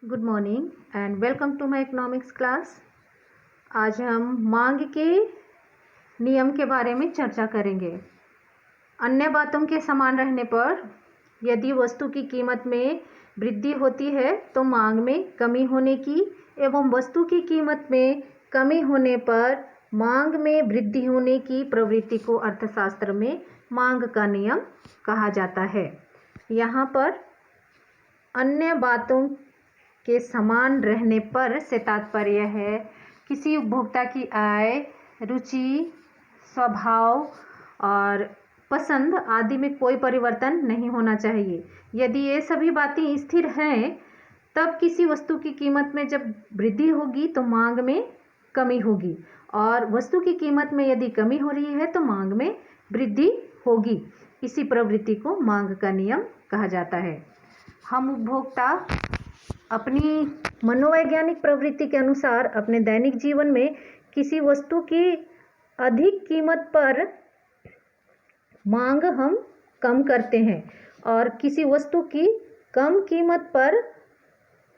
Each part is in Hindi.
Good morning and welcome to my economics class. आज हम मांग के नियम के बारे में चर्चा करेंगे। अन्य बातों के समान रहने पर यदि वस्तु की कीमत में वृद्धि होती है तो मांग में कमी होने की एवं वस्तु की कीमत में कमी होने पर मांग में वृद्धि होने की प्रवृत्ति को अर्थशास्त्र में मांग का नियम कहा जाता है। यहाँ पर अन्य बातों के समान रहने पर से तात्पर्य है किसी उपभोक्ता की आय, रुचि, स्वभाव और पसंद आदि में कोई परिवर्तन नहीं होना चाहिए। यदि ये सभी बातें स्थिर हैं तब किसी वस्तु की कीमत में जब वृद्धि होगी तो मांग में कमी होगी, और वस्तु की कीमत में यदि कमी हो रही है तो मांग में वृद्धि होगी। इसी प्रवृत्ति को मांग का नियम कहा जाता है। हम उपभोक्ता अपनी मनोवैज्ञानिक प्रवृत्ति के अनुसार अपने दैनिक जीवन में किसी वस्तु की अधिक कीमत पर मांग हम कम करते हैं और किसी वस्तु की कम कीमत पर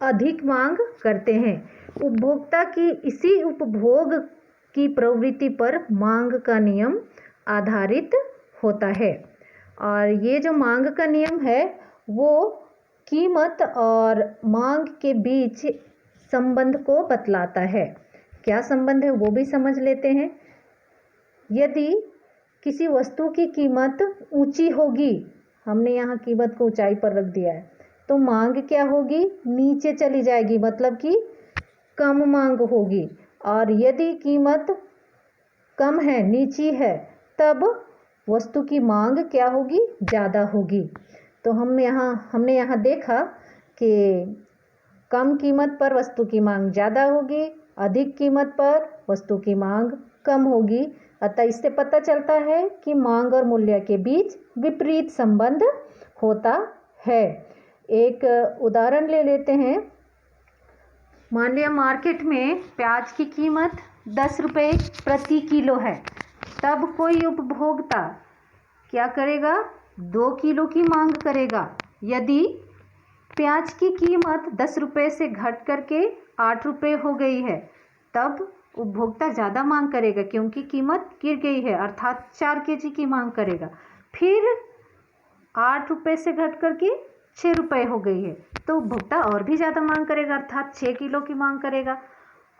अधिक मांग करते हैं। उपभोक्ता की इसी उपभोग की प्रवृत्ति पर मांग का नियम आधारित होता है। और ये जो मांग का नियम है वो कीमत और मांग के बीच संबंध को बतलाता है। क्या संबंध है वो भी समझ लेते हैं। यदि किसी वस्तु की कीमत ऊंची होगी, हमने यहाँ कीमत को ऊंचाई पर रख दिया है, तो मांग क्या होगी? नीचे चली जाएगी, मतलब कि कम मांग होगी। और यदि कीमत कम है, नीची है, तब वस्तु की मांग क्या होगी? ज़्यादा होगी। तो हमने यहाँ देखा कि कम कीमत पर वस्तु की मांग ज़्यादा होगी, अधिक कीमत पर वस्तु की मांग कम होगी। अतः इससे पता चलता है कि मांग और मूल्य के बीच विपरीत संबंध होता है। एक उदाहरण ले लेते हैं। मान लिया मार्केट में प्याज की कीमत 10 रुपये प्रति किलो है, तब कोई उपभोक्ता क्या करेगा? 2 किलो की मांग करेगा। यदि प्याज की कीमत 10 रुपये से घट करके 8 रुपये हो गई है, तब उपभोक्ता ज़्यादा मांग करेगा क्योंकि कीमत गिर गई है, अर्थात 4 केजी की मांग करेगा। फिर 8 रुपये से घट करके 6 रुपये हो गई है, तो उपभोक्ता और भी ज़्यादा मांग करेगा, अर्थात 6 किलो की मांग करेगा।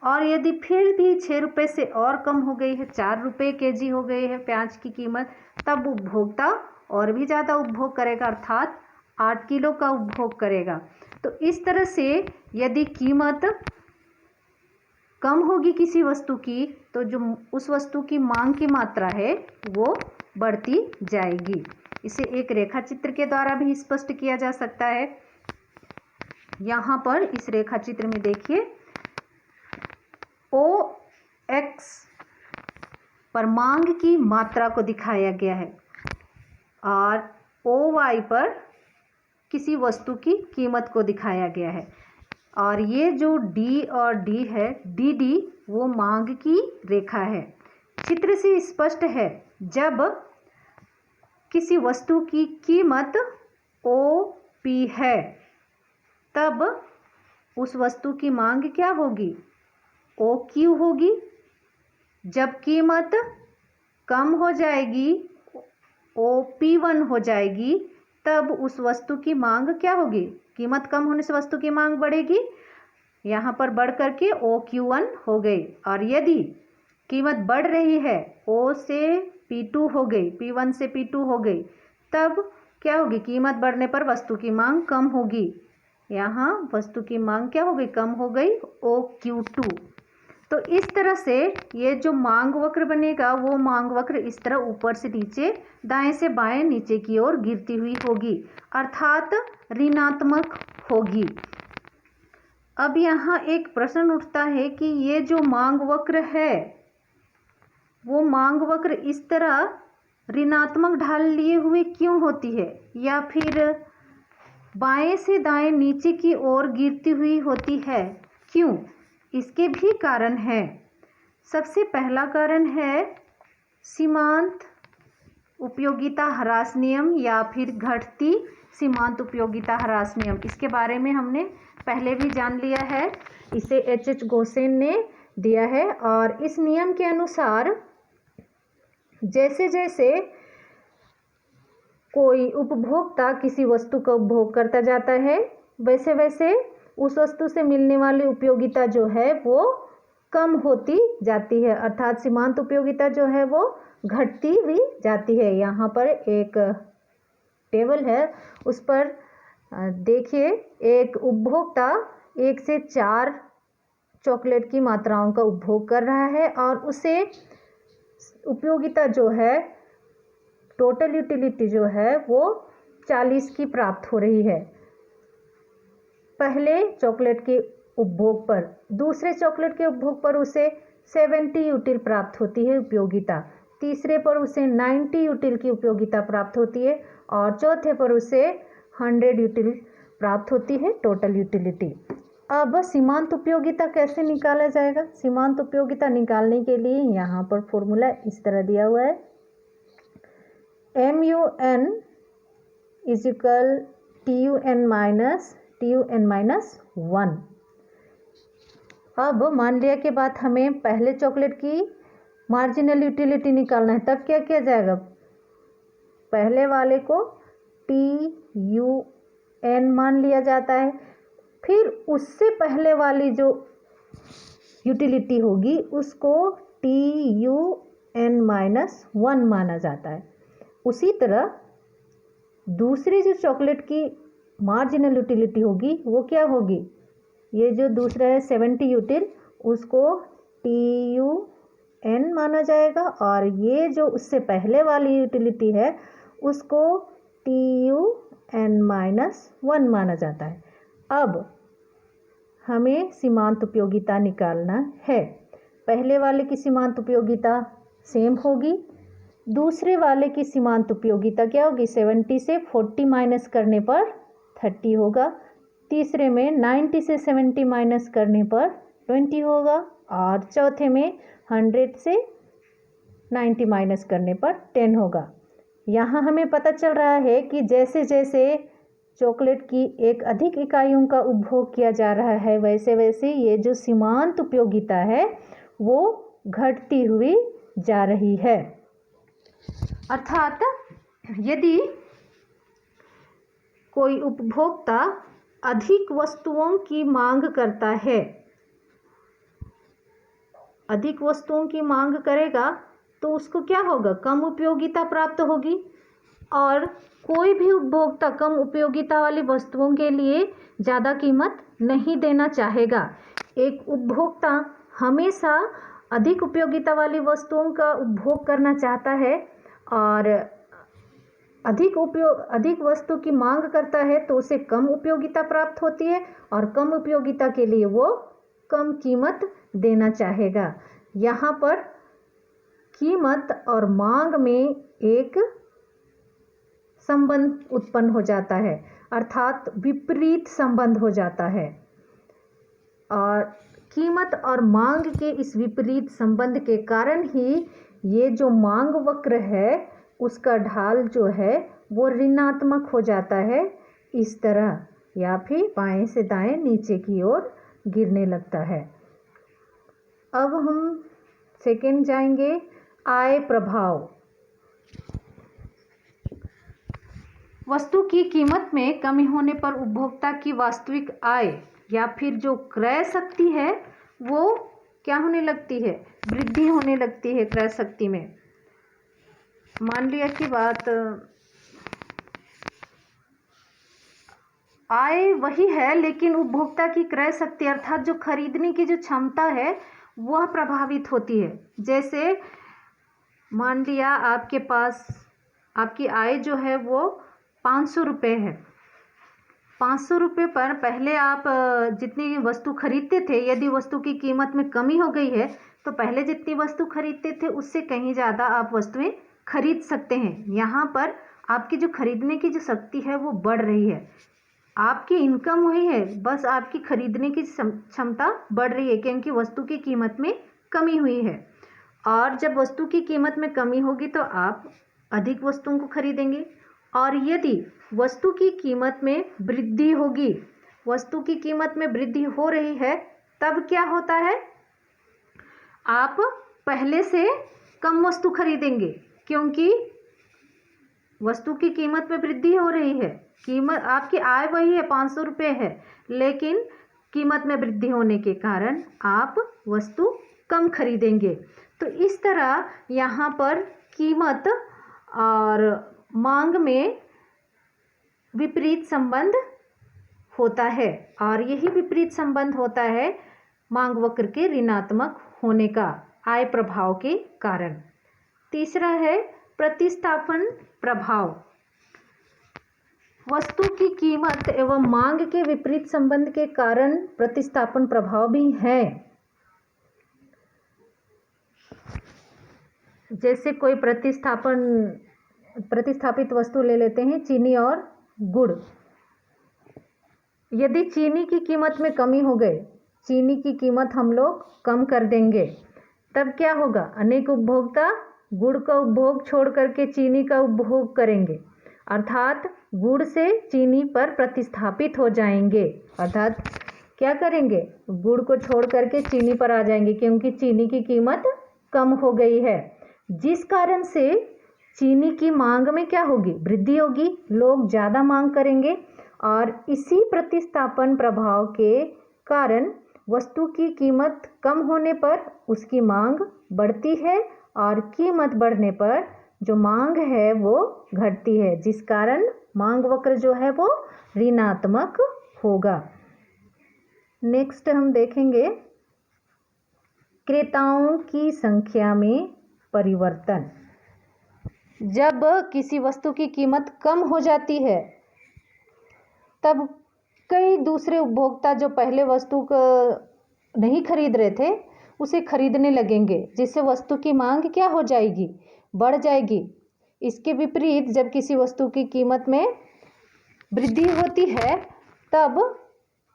और यदि फिर भी 6 रुपये से और कम हो गई है, 4 रुपये केजी हो गई है प्याज की कीमत, तब उपभोक्ता और भी ज़्यादा उपभोग करेगा, अर्थात 8 किलो का उपभोग करेगा। तो इस तरह से यदि कीमत कम होगी किसी वस्तु की, तो जो उस वस्तु की मांग की मात्रा है वो बढ़ती जाएगी। इसे एक रेखा चित्र के द्वारा भी स्पष्ट किया जा सकता है। यहाँ पर इस रेखा चित्र में देखिए, OX पर मांग की मात्रा को दिखाया गया है और OY पर किसी वस्तु की कीमत को दिखाया गया है। और ये जो D और D है, DD, वो मांग की रेखा है। चित्र से स्पष्ट है, जब किसी वस्तु की कीमत OP है तब उस वस्तु की मांग क्या होगी? OQ होगी। जब कीमत कम हो जाएगी, OP1 हो जाएगी, तब उस वस्तु की मांग क्या होगी? कीमत कम होने से वस्तु की मांग बढ़ेगी, यहाँ पर बढ़ करके OQ1 हो गई। और यदि कीमत बढ़ रही है, O से P2 हो गई, P1 से P2 हो गई, तब क्या होगी? कीमत बढ़ने पर वस्तु की मांग कम होगी, यहाँ वस्तु की मांग क्या हो गई? कम हो गई, OQ2। तो इस तरह से ये जो मांग वक्र बनेगा, वो मांग वक्र इस तरह ऊपर से नीचे, दाएं से बाएं, नीचे की ओर गिरती हुई होगी, अर्थात ऋणात्मक होगी। अब यहाँ एक प्रश्न उठता है कि ये जो मांग वक्र है वो मांग वक्र इस तरह ऋणात्मक ढाल लिए हुए क्यों होती है, या फिर बाएं से दाएं नीचे की ओर गिरती हुई होती है, क्यों? इसके भी कारण हैं। सबसे पहला कारण है सीमांत उपयोगिता ह्रास नियम या फिर घटती सीमांत उपयोगिता ह्रास नियम, इसके बारे में हमने पहले भी जान लिया है। इसे एच गोसेन ने दिया है और इस नियम के अनुसार जैसे जैसे कोई उपभोक्ता किसी वस्तु का उपभोग करता जाता है वैसे वैसे उस वस्तु से मिलने वाली उपयोगिता जो है वो कम होती जाती है, अर्थात सीमांत उपयोगिता जो है वो घटती हुई जाती है। यहाँ पर एक टेबल है, उस पर देखिए एक उपभोक्ता 1 से 4 चॉकलेट की मात्राओं का उपभोग कर रहा है और उसे उपयोगिता जो है, टोटल यूटिलिटी जो है वो 40 की प्राप्त हो रही है पहले चॉकलेट के उपभोग पर। दूसरे चॉकलेट के उपभोग पर उसे 70 यूटिल प्राप्त होती है उपयोगिता, तीसरे पर उसे 90 यूटिल की उपयोगिता प्राप्त होती है और चौथे पर उसे 100 यूटिल प्राप्त होती है टोटल यूटिलिटी। अब सीमांत उपयोगिता कैसे निकाला जाएगा? सीमांत उपयोगिता निकालने के लिए यहाँ पर फॉर्मूला इस तरह दिया हुआ है, MUN is equal TUN minus 1। अब मान लिया के बाद हमें पहले चॉकलेट की मार्जिनल यूटिलिटी निकालना है, तब क्या किया जाएगा? पहले वाले को TUN मान लिया जाता है, फिर उससे पहले वाली जो यूटिलिटी होगी उसको TUN माइनस 1 माना जाता है। उसी तरह दूसरी जो चॉकलेट की मार्जिनल यूटिलिटी होगी वो क्या होगी? ये जो दूसरा है 70 यूटिल, उसको TUN माना जाएगा और ये जो उससे पहले वाली यूटिलिटी है उसको TUN माइनस 1 माना जाता है। अब हमें सीमांत उपयोगिता निकालना है। पहले वाले की सीमांत उपयोगिता सेम होगी, दूसरे वाले की सीमांत उपयोगिता क्या होगी? 70 से 40 माइनस करने पर 30 होगा, तीसरे में 90 से 70 माइनस करने पर 20 होगा और चौथे में 100 से 90 माइनस करने पर 10 होगा। यहाँ हमें पता चल रहा है कि जैसे जैसे चॉकलेट की एक अधिक इकाइयों का उपभोग किया जा रहा है वैसे वैसे ये जो सीमांत उपयोगिता है वो घटती हुई जा रही है। अर्थात यदि कोई उपभोक्ता अधिक वस्तुओं की मांग करता है, अधिक वस्तुओं की मांग करेगा तो उसको क्या होगा? कम उपयोगिता प्राप्त होगी और कोई भी उपभोक्ता कम उपयोगिता वाली वस्तुओं के लिए ज़्यादा कीमत नहीं देना चाहेगा। एक उपभोक्ता हमेशा अधिक उपयोगिता वाली वस्तुओं का उपभोग करना चाहता है और अधिक वस्तु की मांग करता है तो उसे कम उपयोगिता प्राप्त होती है और कम उपयोगिता के लिए वो कम कीमत देना चाहेगा। यहाँ पर कीमत और मांग में एक संबंध उत्पन्न हो जाता है, अर्थात विपरीत संबंध हो जाता है और कीमत और मांग के इस विपरीत संबंध के कारण ही ये जो मांग वक्र है उसका ढाल जो है वो ऋणात्मक हो जाता है इस तरह, या फिर बाएं से दाएं नीचे की ओर गिरने लगता है। अब हम सेकंड जाएंगे, आय प्रभाव। वस्तु की कीमत में कमी होने पर उपभोक्ता की वास्तविक आय या फिर जो क्रय शक्ति है वो क्या होने लगती है? वृद्धि होने लगती है क्रय शक्ति में। मान लिया कि बात आय वही है लेकिन उपभोक्ता की क्रय शक्ति अर्थात जो खरीदने की जो क्षमता है वह प्रभावित होती है। जैसे मान लिया आपके पास आपकी आय जो है वो 500 रुपये है, 500 रुपये पर पहले आप जितनी वस्तु खरीदते थे, यदि वस्तु की कीमत में कमी हो गई है तो पहले जितनी वस्तु खरीदते थे उससे कहीं ज़्यादा आप वस्तुएं खरीद सकते हैं। यहाँ पर आपकी जो खरीदने की जो शक्ति है वो बढ़ रही है, आपकी इनकम वही है, बस आपकी खरीदने की क्षमता बढ़ रही है क्योंकि वस्तु की कीमत में कमी हुई है। और जब वस्तु की कीमत में कमी होगी तो आप अधिक वस्तुओं को खरीदेंगे और यदि वस्तु की कीमत में वृद्धि होगी, वस्तु की कीमत में वृद्धि हो रही है, तब क्या होता है, आप पहले से कम वस्तु खरीदेंगे, क्योंकि वस्तु की कीमत में वृद्धि हो रही है। कीमत, आपकी आय वही है, 500 रुपये है, लेकिन कीमत में वृद्धि होने के कारण आप वस्तु कम खरीदेंगे। तो इस तरह यहाँ पर कीमत और मांग में विपरीत संबंध होता है, और यही विपरीत संबंध होता है मांग वक्र के ऋणात्मक होने का आय प्रभाव के कारण। तीसरा है प्रतिस्थापन प्रभाव। वस्तु की कीमत एवं मांग के विपरीत संबंध के कारण प्रतिस्थापन प्रभाव भी है। जैसे कोई प्रतिस्थापित वस्तु ले लेते हैं, चीनी और गुड़। यदि चीनी की कीमत में कमी हो गई, चीनी की कीमत हम लोग कम कर देंगे, तब क्या होगा, अनेक उपभोक्ता गुड़ का उपभोग छोड़ करके चीनी का उपभोग करेंगे, अर्थात गुड़ से चीनी पर प्रतिस्थापित हो जाएंगे। अर्थात क्या करेंगे, गुड़ को छोड़ करके चीनी पर आ जाएंगे, क्योंकि चीनी की कीमत कम हो गई है, जिस कारण से चीनी की मांग में क्या होगी, वृद्धि होगी, लोग ज़्यादा मांग करेंगे, और इसी प्रतिस्थापन प्रभाव के कारण वस्तु की कीमत कम होने पर उसकी मांग बढ़ती है, और कीमत बढ़ने पर जो मांग है वो घटती है, जिस कारण मांग वक्र जो है वो ऋणात्मक होगा। नेक्स्ट हम देखेंगे क्रेताओं की संख्या में परिवर्तन। जब किसी वस्तु की कीमत कम हो जाती है, तब कई दूसरे उपभोक्ता जो पहले वस्तु को नहीं खरीद रहे थे उसे खरीदने लगेंगे, जिससे वस्तु की मांग क्या हो जाएगी, बढ़ जाएगी। इसके विपरीत जब किसी वस्तु की कीमत में वृद्धि होती है, तब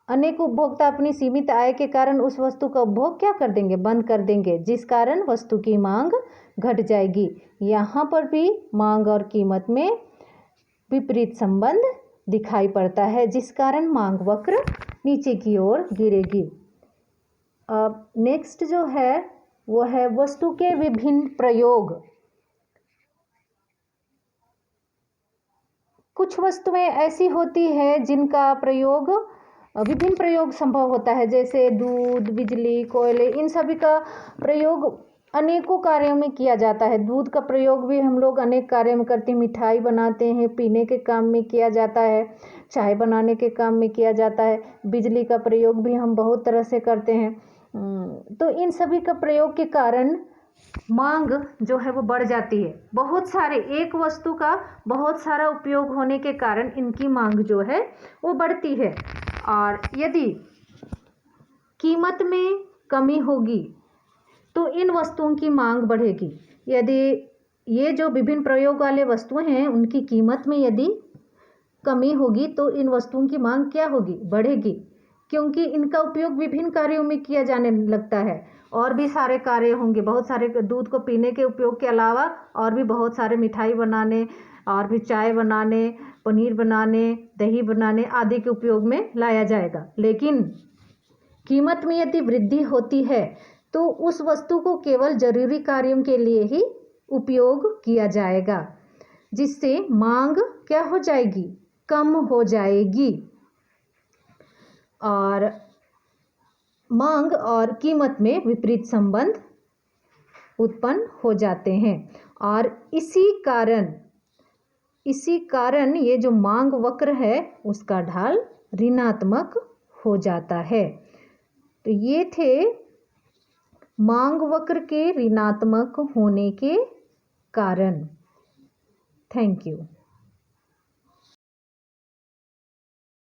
अनेक उपभोक्ता अपनी सीमित आय के कारण उस वस्तु का उपभोग क्या कर देंगे, बंद कर देंगे, जिस कारण वस्तु की मांग घट जाएगी। यहाँ पर भी मांग और कीमत में विपरीत संबंध दिखाई पड़ता है, जिस कारण मांग वक्र नीचे की ओर गिरेगी। अब नेक्स्ट जो है वो है वस्तु के विभिन्न प्रयोग। कुछ वस्तुएं ऐसी होती है जिनका प्रयोग, विभिन्न प्रयोग संभव होता है, जैसे दूध, बिजली, कोयले, इन सभी का प्रयोग अनेकों कार्यों में किया जाता है। दूध का प्रयोग भी हम लोग अनेक कार्यों में करते हैं, मिठाई बनाते हैं, पीने के काम में किया जाता है, चाय बनाने के काम में किया जाता है। बिजली का प्रयोग भी हम बहुत तरह से करते हैं। तो इन सभी का प्रयोग के कारण मांग जो है वो बढ़ जाती है। बहुत सारे, एक वस्तु का बहुत सारा उपयोग होने के कारण इनकी मांग जो है वो बढ़ती है, और यदि कीमत में कमी होगी तो इन वस्तुओं की मांग बढ़ेगी। यदि ये जो विभिन्न प्रयोग वाले वस्तुएं हैं उनकी कीमत में यदि कमी होगी तो इन वस्तुओं की मांग क्या होगी, बढ़ेगी, क्योंकि इनका उपयोग विभिन्न कार्यों में किया जाने लगता है। और भी सारे कार्य होंगे, बहुत सारे, दूध को पीने के उपयोग के अलावा और भी बहुत सारे मिठाई बनाने, और भी चाय बनाने, पनीर बनाने, दही बनाने आदि के उपयोग में लाया जाएगा। लेकिन कीमत में यदि वृद्धि होती है तो उस वस्तु को केवल जरूरी कार्यों के लिए ही उपयोग किया जाएगा, जिससे मांग क्या हो जाएगी, कम हो जाएगी, और मांग और कीमत में विपरीत संबंध उत्पन्न हो जाते हैं। और इसी कारण ये जो मांग वक्र है उसका ढाल ऋणात्मक हो जाता है। तो ये थे मांग वक्र के ऋणात्मक होने के कारण। Thank you.